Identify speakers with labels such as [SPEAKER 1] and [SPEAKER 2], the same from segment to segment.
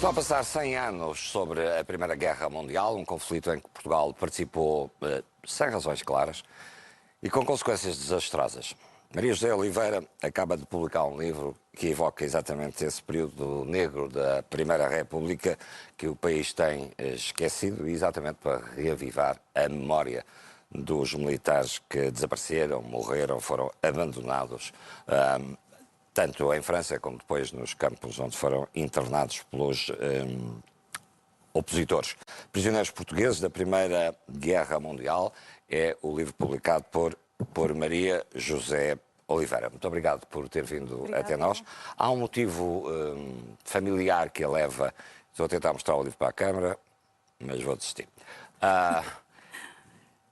[SPEAKER 1] Estão a passar 100 anos sobre a Primeira Guerra Mundial, um conflito em que Portugal participou sem razões claras e com consequências desastrosas. Maria José Oliveira acaba de publicar um livro que evoca exatamente esse período negro da Primeira República que o país tem esquecido, exatamente para reavivar a memória dos militares que desapareceram, morreram, foram abandonados, tanto em França como depois nos campos onde foram internados pelos opositores. Prisioneiros Portugueses da Primeira Guerra Mundial é o livro publicado por Maria José Oliveira. Muito obrigado por ter vindo até nós. Há um motivo familiar que a leva... Estou a tentar mostrar o livro para a câmara, mas vou desistir.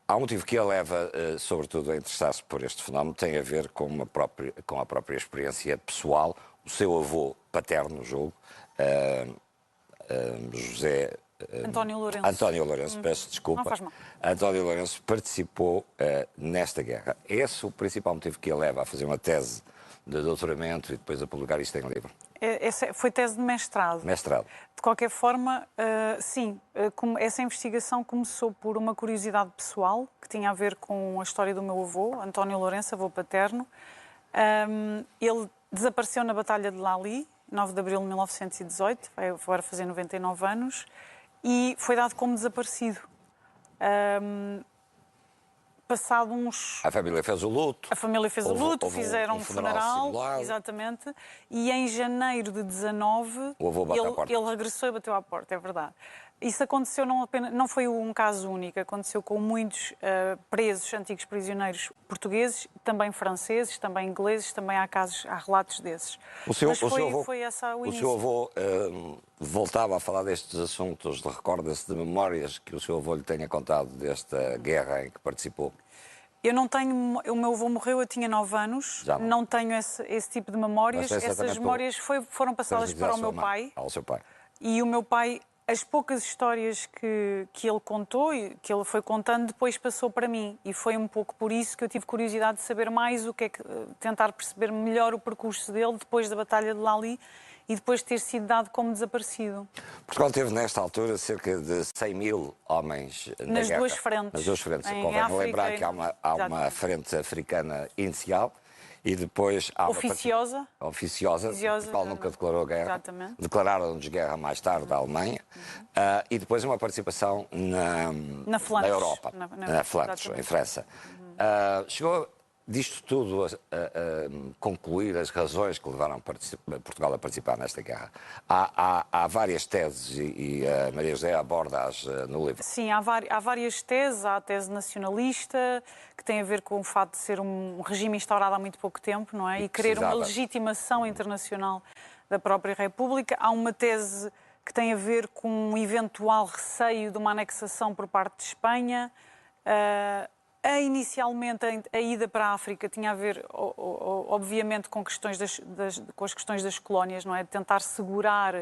[SPEAKER 1] Há um motivo que a leva, sobretudo, a interessar-se por este fenómeno, tem a ver com a própria experiência pessoal. O seu avô paterno, julgo, José...
[SPEAKER 2] António Lourenço.
[SPEAKER 1] Peço desculpa.
[SPEAKER 2] Não faz mal.
[SPEAKER 1] António Lourenço participou nesta guerra. É esse o principal motivo que a leva a fazer uma tese de doutoramento e depois a publicar isto em livro?
[SPEAKER 2] Essa foi tese de mestrado.
[SPEAKER 1] Mestrado.
[SPEAKER 2] De qualquer forma, sim, essa investigação começou por uma curiosidade pessoal que tinha a ver com a história do meu avô, António Lourenço, avô paterno. Ele desapareceu na Batalha de Lali, 9 de abril de 1918, vai agora fazer 99 anos, e foi dado como desaparecido. Passado uns...
[SPEAKER 1] A família fez o luto.
[SPEAKER 2] A família fez o luto,
[SPEAKER 1] fizeram
[SPEAKER 2] um funeral, exatamente, e em janeiro de 19
[SPEAKER 1] o avô bateu à porta.
[SPEAKER 2] Ele regressou e bateu à porta, é verdade. Isso aconteceu não foi um caso único, aconteceu com muitos presos, antigos prisioneiros portugueses, também franceses, também ingleses, também há relatos desses. Foi essa o início.
[SPEAKER 1] O seu avô voltava a falar destes assuntos, recorda-se de memórias que o seu avô lhe tenha contado desta guerra em que participou?
[SPEAKER 2] Eu não tenho... O meu avô morreu, eu tinha 9 anos. Não tenho esse tipo de memórias. Essas memórias foram passadas para o meu pai.
[SPEAKER 1] Ao seu pai.
[SPEAKER 2] E o meu pai, as poucas histórias que ele contou e que ele foi contando, depois passou para mim. E foi um pouco por isso que eu tive curiosidade de saber mais tentar perceber melhor o percurso dele depois da Batalha de Lali e depois de ter sido dado como desaparecido.
[SPEAKER 1] Portugal teve, nesta altura, cerca de 100 mil homens na guerra.
[SPEAKER 2] Duas frentes.
[SPEAKER 1] Nas duas frentes. Convém lembrar que há uma frente africana inicial e depois há
[SPEAKER 2] oficiosa.
[SPEAKER 1] Portugal nunca declarou guerra.
[SPEAKER 2] Exatamente.
[SPEAKER 1] Declararam-nos guerra mais tarde a Alemanha. E depois uma participação na Europa, na Flandres, em França. Chegou disto tudo a concluir as razões que levaram Portugal a participar nesta guerra. Há várias teses e a Maria José aborda-as no livro.
[SPEAKER 2] Sim, há várias teses. Há a tese nacionalista, que tem a ver com o facto de ser um regime instaurado há muito pouco tempo, não é? E querer uma legitimação internacional da própria República. Há uma tese que tem a ver com um eventual receio de uma anexação por parte de Espanha. Inicialmente, a ida para a África tinha a ver, obviamente, com com as questões das colónias, não é? De tentar segurar...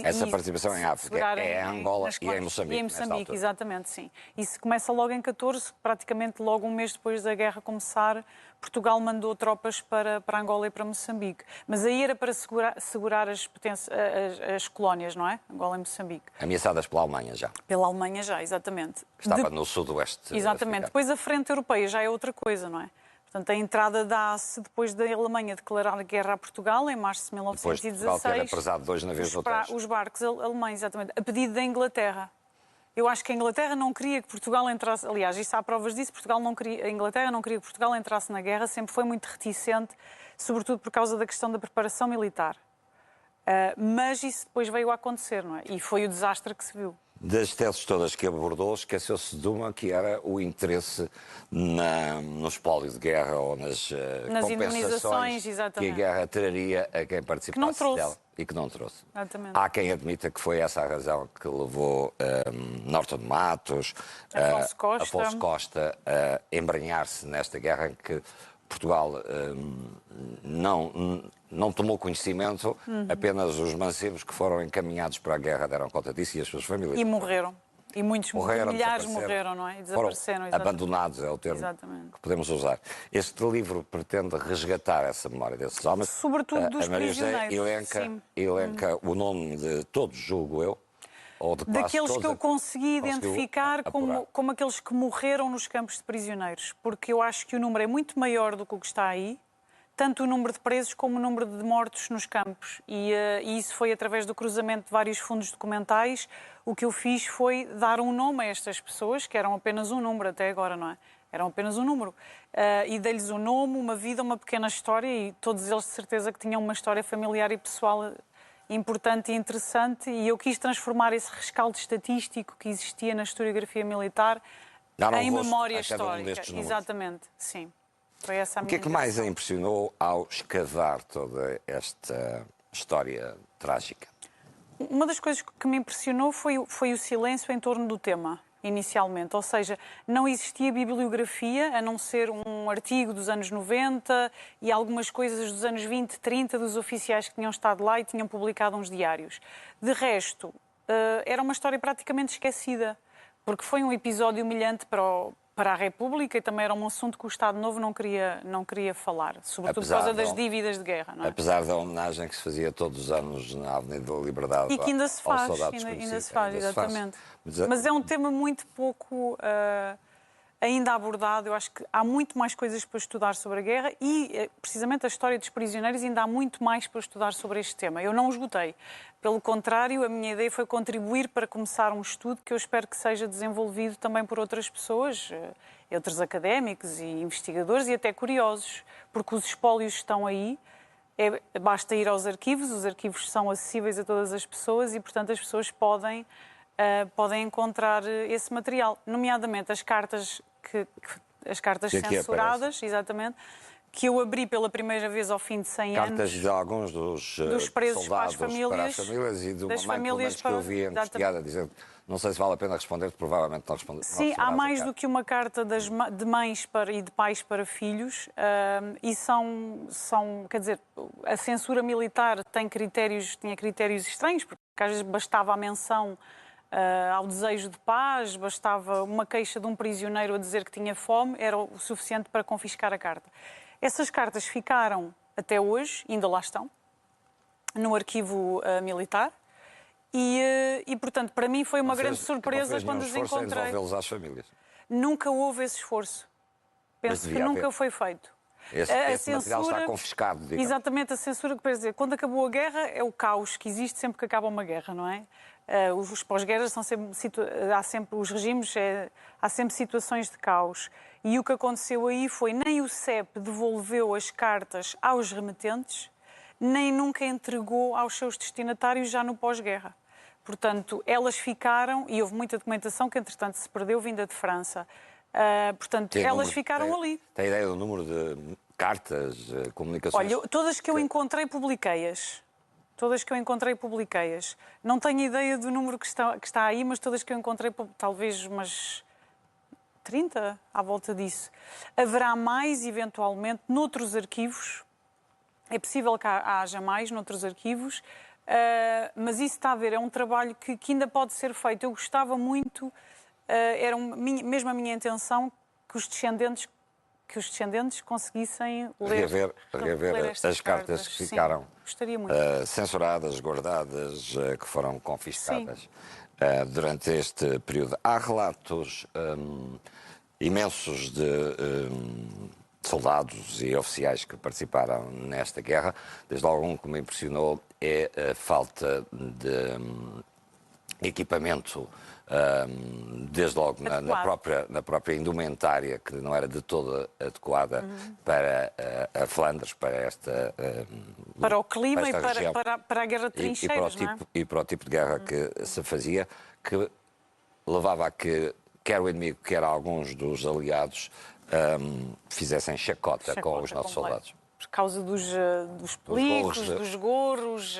[SPEAKER 1] Essa participação em África é em Angola e em Moçambique.
[SPEAKER 2] E em Moçambique, exatamente, sim. Isso começa logo em 14, praticamente logo um mês depois da guerra começar, Portugal mandou tropas para Angola e para Moçambique. Mas aí era para segurar as colónias, não é? Angola e Moçambique.
[SPEAKER 1] Ameaçadas pela Alemanha já.
[SPEAKER 2] Pela Alemanha já, exatamente.
[SPEAKER 1] Estava no sudoeste.
[SPEAKER 2] Exatamente.
[SPEAKER 1] Africano.
[SPEAKER 2] Depois a frente europeia já é outra coisa, não é? Portanto, a entrada dá-se depois da Alemanha declarar a guerra a Portugal, em março de 1916.
[SPEAKER 1] Depois de Portugal ter apresado 2 navios no texto.
[SPEAKER 2] Os barcos alemães, exatamente, a pedido da Inglaterra. Eu acho que a Inglaterra não queria que Portugal entrasse... Aliás, isso há provas disso. A Inglaterra não queria que Portugal entrasse na guerra, sempre foi muito reticente, sobretudo por causa da questão da preparação militar. Mas isso depois veio a acontecer, não é? E foi o desastre que se viu.
[SPEAKER 1] Das teses todas que abordou, esqueceu-se de uma que era o interesse no espólio de guerra ou nas compensações que a guerra traria a quem participasse dela e que não trouxe.
[SPEAKER 2] Exatamente.
[SPEAKER 1] Há quem admita que foi essa a razão que levou Norton de Matos, Afonso Costa a embrenhar-se nesta guerra em que Portugal não tomou conhecimento, apenas os mancebos que foram encaminhados para a guerra deram conta disso e as suas famílias.
[SPEAKER 2] E morreram. E muitos
[SPEAKER 1] morreram,
[SPEAKER 2] milhares morreram, não é? E desapareceram.
[SPEAKER 1] Foram abandonados, é o termo
[SPEAKER 2] Exatamente.
[SPEAKER 1] que podemos usar. Este livro pretende resgatar essa memória desses homens.
[SPEAKER 2] Sobretudo dos
[SPEAKER 1] A Maria José
[SPEAKER 2] prisioneiros.
[SPEAKER 1] elenca o nome de todos, julgo eu, ou de quase
[SPEAKER 2] Daqueles
[SPEAKER 1] todos,
[SPEAKER 2] que eu consegui
[SPEAKER 1] conseguiu
[SPEAKER 2] identificar
[SPEAKER 1] apurar.
[SPEAKER 2] como aqueles que morreram nos campos de prisioneiros. Porque eu acho que o número é muito maior do que o que está aí, tanto o número de presos como o número de mortos nos campos. E isso foi através do cruzamento de vários fundos documentais. O que eu fiz foi dar um nome a estas pessoas, que eram apenas um número até agora, não é? Eram apenas um número. E dei-lhes um nome, uma vida, uma pequena história, e todos eles de certeza que tinham uma história familiar e pessoal importante e interessante, e eu quis transformar esse rescaldo estatístico que existia na historiografia militar em memória histórica. Exatamente, sim. Foi essa a minha
[SPEAKER 1] O que é que mais a
[SPEAKER 2] intenção.
[SPEAKER 1] impressionou ao escavar toda esta história trágica?
[SPEAKER 2] Uma das coisas que me impressionou foi o silêncio em torno do tema, inicialmente. Ou seja, não existia bibliografia, a não ser um artigo dos anos 90 e algumas coisas dos anos 20, 30 dos oficiais que tinham estado lá e tinham publicado uns diários. De resto, era uma história praticamente esquecida, porque foi um episódio humilhante para a República e também era um assunto que o Estado Novo não queria falar, sobretudo por causa das dívidas de guerra. Não é?
[SPEAKER 1] Apesar da homenagem que se fazia todos os anos na Avenida da Liberdade
[SPEAKER 2] e que ainda se faz,
[SPEAKER 1] ainda
[SPEAKER 2] se faz, exatamente. Mas é um tema muito pouco ainda abordado. Eu acho que há muito mais coisas para estudar sobre a guerra e, precisamente, a história dos prisioneiros ainda há muito mais para estudar sobre este tema. Eu não o esgotei. Pelo contrário, a minha ideia foi contribuir para começar um estudo que eu espero que seja desenvolvido também por outras pessoas, outros académicos e investigadores e até curiosos, porque os espólios estão aí. Basta ir aos arquivos, os arquivos são acessíveis a todas as pessoas e, portanto, as pessoas podem encontrar esse material, nomeadamente as cartas as cartas censuradas, exatamente, que eu abri pela primeira vez ao fim de 100 anos.
[SPEAKER 1] Cartas de alguns dos
[SPEAKER 2] presos
[SPEAKER 1] soldados
[SPEAKER 2] para as famílias
[SPEAKER 1] e de uma mãe, pelo menos, que eu vi angustiada, dizendo, não sei se vale a pena responder, provavelmente não responder.
[SPEAKER 2] Sim, há mais do que uma carta de mães e de pais para filhos, e quer dizer, a censura militar tinha critérios estranhos, porque às vezes bastava a menção ao desejo de paz, bastava uma queixa de um prisioneiro a dizer que tinha fome, era o suficiente para confiscar a carta. Essas cartas ficaram até hoje, ainda lá estão, no arquivo militar, e portanto, para mim foi uma grande surpresa quando os encontrei.
[SPEAKER 1] Devolvê-los às famílias.
[SPEAKER 2] Nunca houve esse esforço. Penso que nunca foi feito.
[SPEAKER 1] Esse material está confiscado, digamos.
[SPEAKER 2] Exatamente, a censura, que quer dizer, quando acabou a guerra é o caos que existe sempre que acaba uma guerra, não é? Os pós-guerras são sempre, os regimes, há sempre situações de caos. E o que aconteceu aí foi nem o CEP devolveu as cartas aos remetentes, nem nunca entregou aos seus destinatários já no pós-guerra. Portanto, elas ficaram, e houve muita documentação que entretanto se perdeu vinda de França. Portanto, elas ficaram ali.
[SPEAKER 1] Tem ideia do número de cartas, comunicações?
[SPEAKER 2] Olha, todas que eu encontrei, publiquei-as. Todas que eu encontrei, publiquei-as. Não tenho ideia do número que está aí, mas todas que eu encontrei, talvez umas 30 à volta disso. Haverá mais, eventualmente, noutros arquivos. É possível que haja mais noutros arquivos, mas isso está a ver, é um trabalho que ainda pode ser feito. Eu gostava muito, era mesmo a minha intenção, que os descendentes conseguissem
[SPEAKER 1] rever as cartas que ficaram censuradas, guardadas, que foram confiscadas durante este período. Há relatos imensos de soldados e oficiais que participaram nesta guerra. Desde logo um que me impressionou é a falta de equipamento, desde logo na própria indumentária, que não era de toda adequada para a Flandres, para esta
[SPEAKER 2] para o clima e
[SPEAKER 1] região,
[SPEAKER 2] para a guerra de trincheiras,
[SPEAKER 1] e para o tipo de guerra que se fazia, que levava a que quer o inimigo, quer alguns dos aliados fizessem chacota com os nossos soldados.
[SPEAKER 2] Por causa dos pelicos, dos gorros,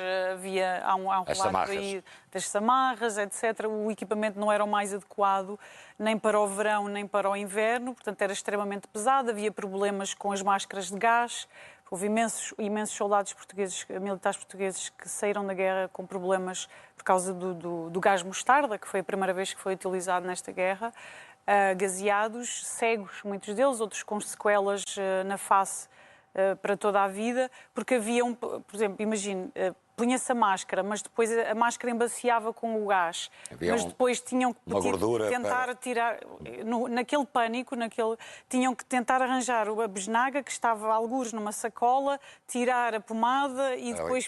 [SPEAKER 2] há um relato aí das samarras, etc. O equipamento não era o mais adequado nem para o verão, nem para o inverno, portanto era extremamente pesado, havia problemas com as máscaras de gás. Houve imensos soldados portugueses, militares portugueses, que saíram da guerra com problemas por causa do gás mostarda, que foi a primeira vez que foi utilizado nesta guerra, gaseados, cegos, muitos deles, outros com sequelas na face para toda a vida, porque havia, por exemplo, imagine, punha-se a máscara, mas depois a máscara embaciava com o gás. Mas depois tinham que tentar tirar, naquele pânico, tinham que tentar arranjar a besnaga que estava algures numa sacola, tirar a pomada e depois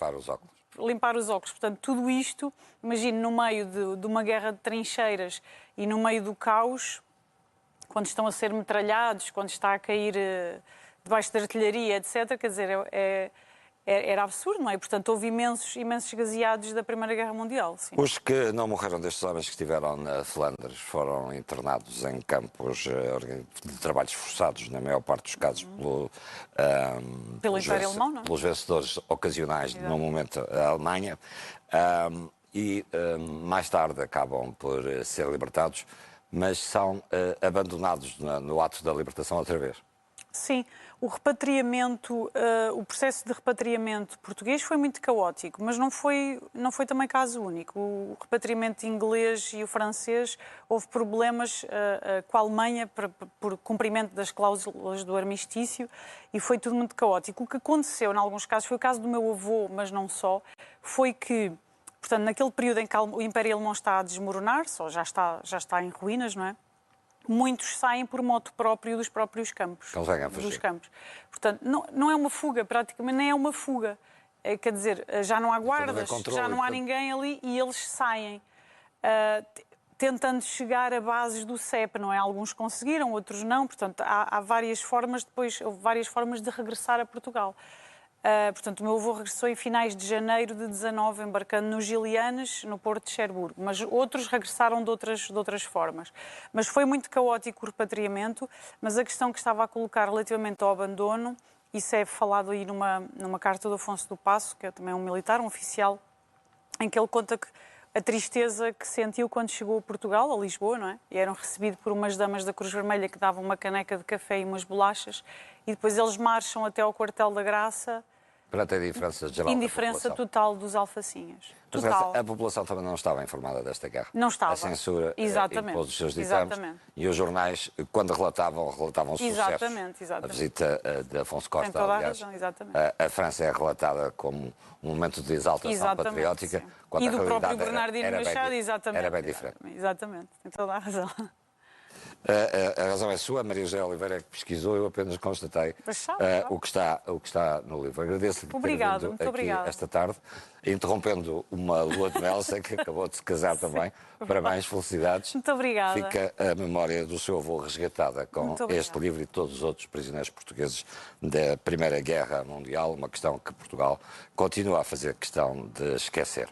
[SPEAKER 2] limpar os óculos. Portanto, tudo isto, imagine, no meio de uma guerra de trincheiras e no meio do caos, quando estão a ser metralhados, quando está a cair debaixo da artilharia, etc., quer dizer, era absurdo, não é? Portanto, houve imensos gaseados da Primeira Guerra Mundial. Sim.
[SPEAKER 1] Os que não morreram destes homens que estiveram na Flandres foram internados em campos de trabalhos forçados, na maior parte dos casos,
[SPEAKER 2] pelo Império Alemão, não é?
[SPEAKER 1] Pelos vencedores ocasionais, no momento, a Alemanha. Mais tarde acabam por ser libertados, mas são abandonados no ato da libertação outra vez.
[SPEAKER 2] Sim, o repatriamento, o processo de repatriamento português foi muito caótico, mas não foi também caso único. O repatriamento inglês e o francês, houve problemas com a Alemanha por cumprimento das cláusulas do armistício e foi tudo muito caótico. O que aconteceu, em alguns casos, foi o caso do meu avô, mas não só, foi que, portanto, naquele período em que o Império Alemão está a desmoronar-se, ou já está em ruínas, não é? Muitos saem por moto próprio dos próprios campos.
[SPEAKER 1] Conseguem fugir.
[SPEAKER 2] Dos campos. Portanto, não é uma fuga, praticamente nem é uma fuga. Quer dizer, já não há guardas, já não há ninguém ali e eles saem tentando chegar a bases do CEP, não é? Alguns conseguiram, outros não. Portanto, há várias formas, houve várias formas de regressar a Portugal. Portanto, o meu avô regressou em finais de janeiro de 19, embarcando nos Gilianes, no Porto de Cherburgo. Mas outros regressaram de outras formas. Mas foi muito caótico o repatriamento. Mas a questão que estava a colocar relativamente ao abandono, isso é falado aí numa carta do Afonso do Paço, que é também um militar, um oficial, em que ele conta que a tristeza que sentiu quando chegou a Portugal, a Lisboa, não é? E eram recebidos por umas damas da Cruz Vermelha que davam uma caneca de café e umas bolachas. E depois eles marcham até ao Quartel da Graça.
[SPEAKER 1] Para ter indiferença geral.
[SPEAKER 2] Indiferença total dos alfacinhas.
[SPEAKER 1] A população também não estava informada desta guerra.
[SPEAKER 2] Não estava.
[SPEAKER 1] A censura impôs os seus ditames.
[SPEAKER 2] Exatamente.
[SPEAKER 1] E os jornais, quando relatavam os sucessos.
[SPEAKER 2] Exatamente.
[SPEAKER 1] A visita de Afonso Costa,
[SPEAKER 2] Tem toda
[SPEAKER 1] aliás.
[SPEAKER 2] A razão, exatamente.
[SPEAKER 1] A França é relatada como um momento de exaltação patriótica.
[SPEAKER 2] E do próprio Bernardino Machado, exatamente.
[SPEAKER 1] Era bem diferente.
[SPEAKER 2] Exatamente. Tem toda a razão.
[SPEAKER 1] A razão é sua, Maria José Oliveira, que pesquisou, eu apenas constatei o que está no livro. Agradeço-lhe por ter vindo aqui esta tarde, interrompendo uma lua de mel, sei que acabou de se casar também. Parabéns, felicidades.
[SPEAKER 2] Muito obrigada.
[SPEAKER 1] Fica a memória do seu avô resgatada com este livro e todos os outros prisioneiros portugueses da Primeira Guerra Mundial, uma questão que Portugal continua a fazer questão de esquecer.